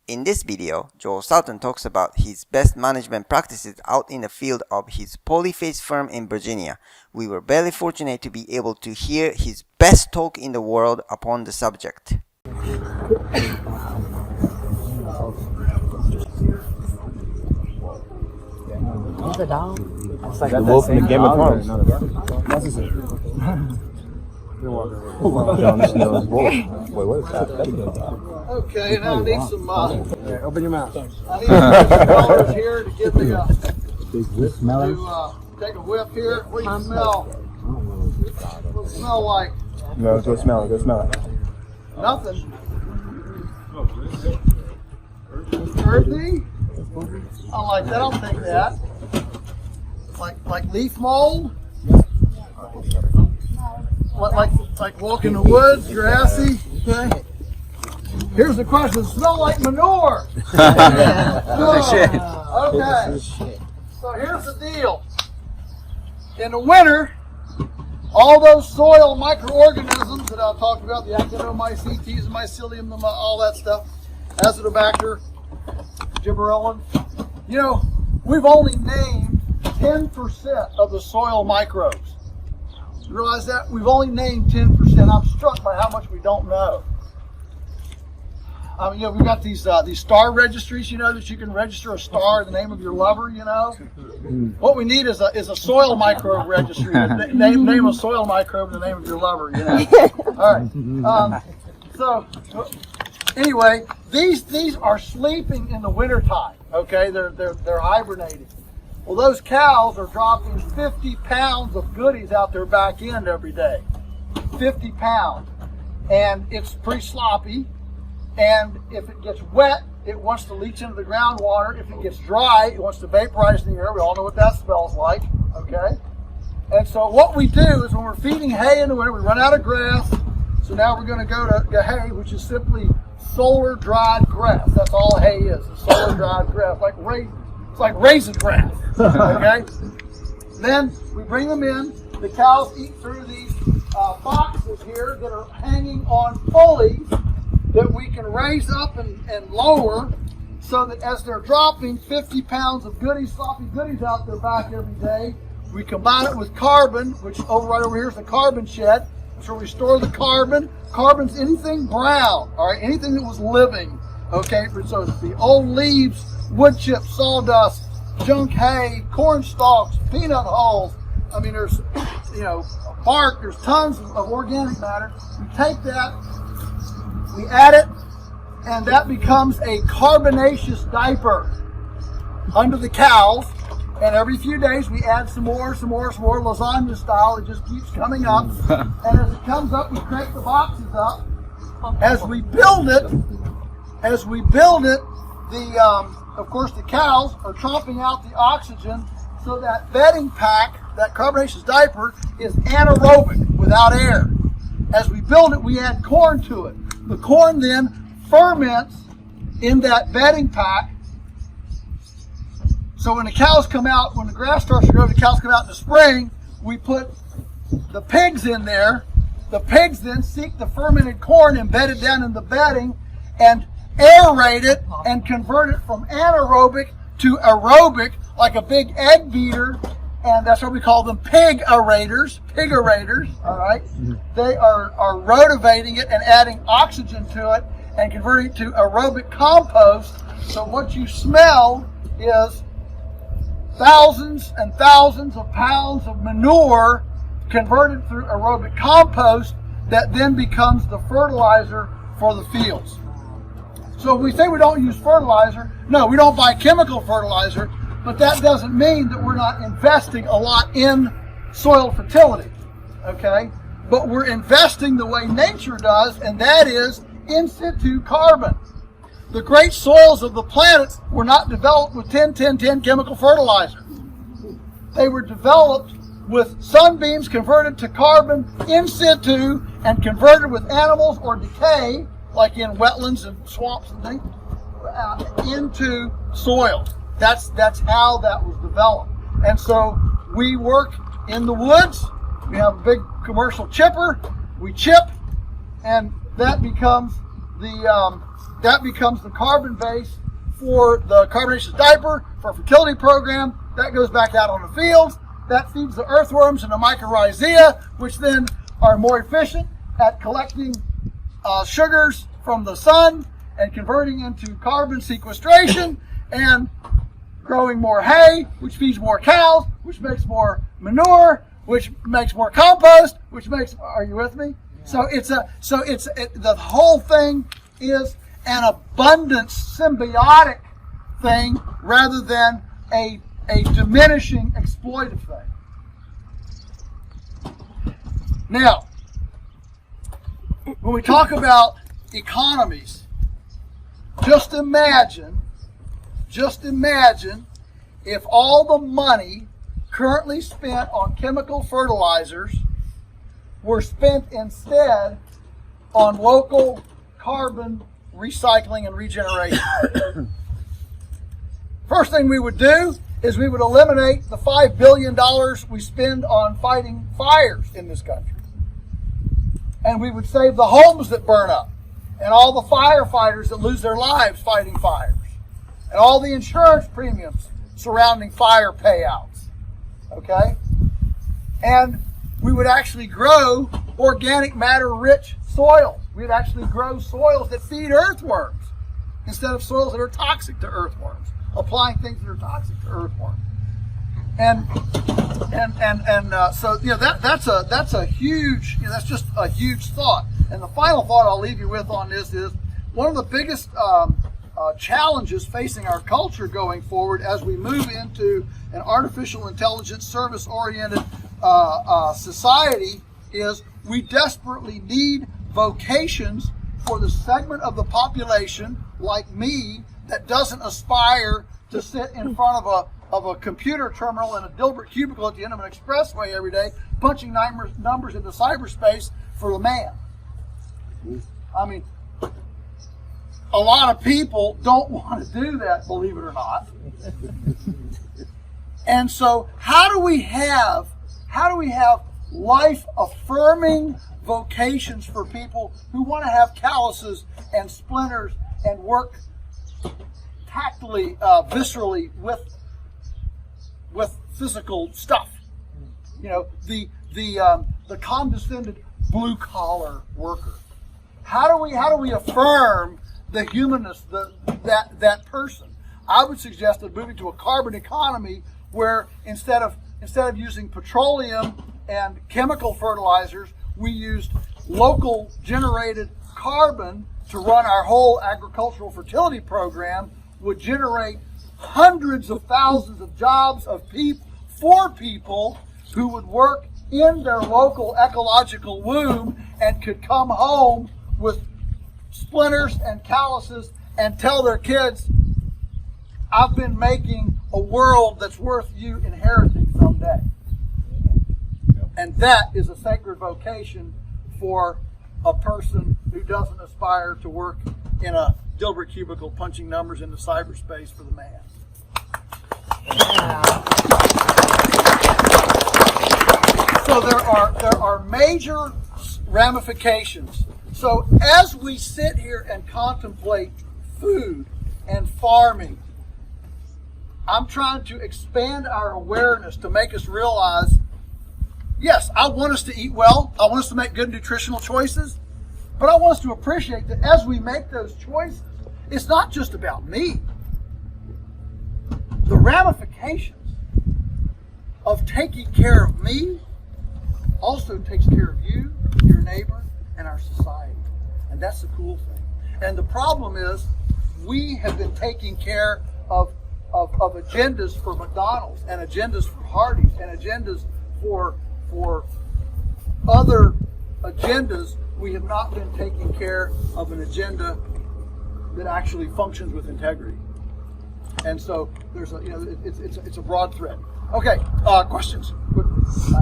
In this video, Joel Salatin talks about his best management practices out in the field of his Polyface firm in Virginia. We were very fortunate to be able to hear his best talk in the world upon the subject. It's like the wolf in the Game of Thrones. Jon Snow's wolf. Wait, what is that? Okay, now I need some. Open your mouth. I need some smellers here to give me a. Smeller? To take a whiff here. What do you smell? What does it smell like? No, go smell it. Go smell it. Nothing. Earthy? I like that. I'll take that. Like leaf mold? Like walking in the woods, grassy. Okay. Here's the question: does it smell like manure? Okay. So here's the deal. In the winter, all those soil microorganisms that I talked about, the actinomycetes, the mycelium, all that stuff, Azotobacter, gibberellin, you know, we've only named 10% of the soil microbes. You realize that? We've only named 10%. I'm struck by how much we don't know. You know, we've got these star registries, you know, that you can register a star in the name of your lover, you know. What we need is a soil microbe registry. Name a soil microbe in the name of your lover, you know. All right. So anyway, these are sleeping in the wintertime, okay? They're hibernating. Well, those cows are dropping 50 pounds of goodies out their back end every day. 50 pounds. And it's pretty sloppy. And if it gets wet, it wants to leach into the groundwater. If it gets dry, it wants to vaporize in the air. We all know what that smells like, okay? And so what we do is when we're feeding hay in the winter, we run out of grass. So now we're going to go to hay, which is simply solar dried grass. That's all hay is solar dried grass, it's like raisin grass, okay? Then we bring them in. The cows eat through these boxes here that are hanging on pulleys that we can raise up and lower, so that as they're dropping 50 pounds of goodies, sloppy goodies out their back every day, we combine it with carbon, which right over here is the carbon shed. So we store the carbon. Carbon's anything brown, all right, anything that was living, okay? So it's the old leaves, wood chips, sawdust, junk hay, corn stalks, peanut hulls. I mean, there's, you know, bark, there's tons of organic matter. We take that, we add it, and that becomes a carbonaceous diaper under the cows. And every few days we add some more, lasagna style. It just keeps coming up. And as it comes up, we crank the boxes up. As we build it, of course, the cows are chomping out the oxygen, so that bedding pack, that carbonaceous diaper, is anaerobic, without air. As we build it, we add corn to it. The corn then ferments in that bedding pack. So when the cows come out, when the grass starts to grow, the cows come out in the spring, we put the pigs in there. The pigs then seek the fermented corn embedded down in the bedding and aerate it and convert it from anaerobic to aerobic, like a big egg beater, and that's what we call them, pig aerators, all right? They are rotivating it and adding oxygen to it and converting it to aerobic compost. So what you smell is thousands and thousands of pounds of manure converted through aerobic compost that then becomes the fertilizer for the fields. So if we say we don't use fertilizer, no, we don't buy chemical fertilizer, but that doesn't mean that we're not investing a lot in soil fertility, okay? But we're investing the way nature does, and that is in situ carbon. The great soils of the planet were not developed with 10-10-10 chemical fertilizer. They were developed with sunbeams converted to carbon in situ and converted with animals or decay, like in wetlands and swamps and things, into soil. That's how that was developed. And so we work in the woods. We have a big commercial chipper. We chip, and that becomes the that becomes the carbon base for the carbonaceous diaper, for a fertility program. That goes back out on the fields. That feeds the earthworms and the mycorrhizae, which then are more efficient at collecting sugars from the sun and converting into carbon sequestration and growing more hay, which feeds more cows, which makes more manure, which makes more compost, which makes, are you with me? Yeah. The whole thing is an abundance symbiotic thing rather than a diminishing exploitive thing. Now, when we talk about economies, just imagine if all the money currently spent on chemical fertilizers were spent instead on local carbon recycling and regeneration. First thing we would do is we would eliminate the $5 billion we spend on fighting fires in this country. And we would save the homes that burn up, and all the firefighters that lose their lives fighting fires, and all the insurance premiums surrounding fire payouts. Okay? And we would actually grow organic matter-rich soils. We'd actually grow soils that feed earthworms instead of soils that are toxic to earthworms, applying things that are toxic to earthworms. So that's a huge, that's just a huge thought. And the final thought I'll leave you with on this is one of the biggest challenges facing our culture going forward as we move into an artificial intelligence service-oriented society is we desperately need vocations for the segment of the population like me that doesn't aspire to sit in front of a computer terminal in a Dilbert cubicle at the end of an expressway every day, punching numbers into cyberspace for the man. I mean, a lot of people don't want to do that, believe it or not. And so how do we have life-affirming vocations for people who want to have calluses and splinters and work tactily, viscerally with physical stuff? You know, the condescended blue-collar worker. How do we affirm the humanness, that person? I would suggest that moving to a carbon economy where instead of using petroleum and chemical fertilizers, we used local generated carbon to run our whole agricultural fertility program, would generate hundreds of thousands of jobs for people who would work in their local ecological womb and could come home with splinters and calluses and tell their kids, I've been making a world that's worth you inheriting someday. And that is a sacred vocation for a person who doesn't aspire to work in a Dilbert cubicle punching numbers into cyberspace for the man. So there are major ramifications. So as we sit here and contemplate food and farming, I'm trying to expand our awareness to make us realize, yes, I want us to eat well. I want us to make good nutritional choices. But I want us to appreciate that as we make those choices, it's not just about me. The ramifications of taking care of me also takes care of you, your neighbor, and our society. And that's the cool thing. And the problem is we have been taking care of agendas for McDonald's and agendas for Hardee's and agendas for other agendas. We have not been taking care of an agenda that actually functions with integrity. And so there's it's a broad thread. Okay, questions?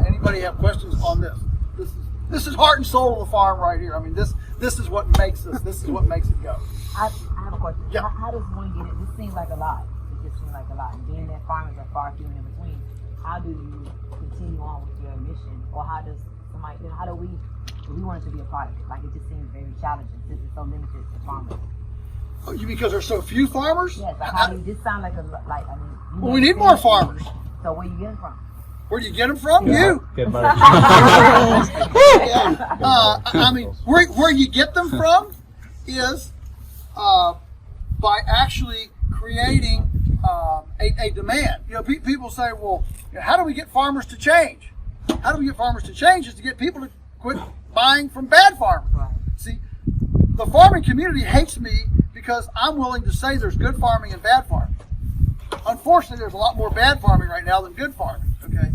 Anybody have questions on this? This is heart and soul of the farm right here. I mean, this is what makes us. This is what makes it go. I have a question. Yeah. How does one get it? This seems like a lot. It just seems like a lot. And being that farmers are far few and in between, how do you continue on with your mission? Or how does somebody? How do we want it to be a product? Like, it just seems very challenging since it's so limited to farmers. Oh, you because there's so few farmers? Yes, but how do you, this sound like a, like, I mean. You Well, know, we need more farmers. So where you get them from? Where do you get them from? You. Get butter. Yeah. I mean, where you get them from is by actually creating a demand. You know, people say, well, how do we get farmers to change? How do we get farmers to change is to get people to quit buying from bad farmers. Right. See, the farming community hates me because I'm willing to say there's good farming and bad farming. Unfortunately, there's a lot more bad farming right now than good farming, okay?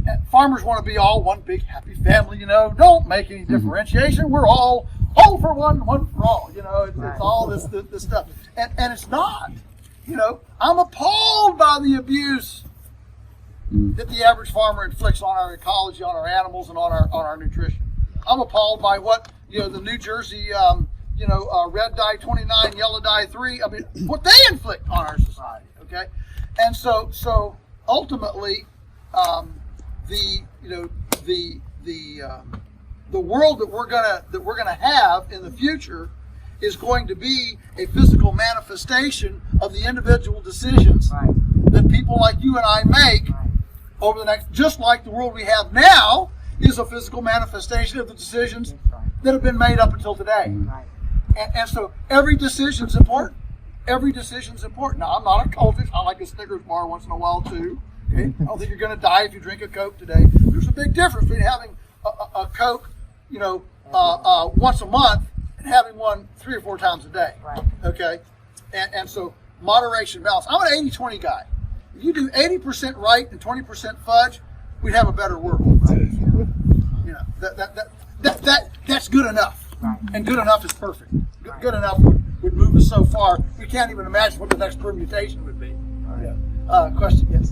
And farmers want to be all one big happy family, you know. Don't make any differentiation. We're all for one for all, you know. It's all this stuff. And it's not. You know, I'm appalled by the abuse that the average farmer inflicts on our ecology, on our animals, and on our nutrition. I'm appalled by what, you know, the New Jersey, red dye 29, yellow dye 3, I mean, what they inflict on our society, okay? And so ultimately, the world that we're gonna have in the future is going to be a physical manifestation of the individual decisions that people like you and I make over the next, just like the world we have now is a physical manifestation of the decisions that have been made up until today. And so every decision's important. Every decision's important. Now, I'm not a cultist. I like a Snickers bar once in a while, too. Okay? I don't think you're going to die if you drink a Coke today. There's a big difference between having a Coke, once a month and having one 3 or 4 times a day. Okay? And so moderation, balance. I'm an 80-20 guy. If you do 80% right and 20% fudge, we'd have a better world. You know, that's good enough. And good enough is perfect. Good enough would move us so far, we can't even imagine what the next permutation would be. Question, yes?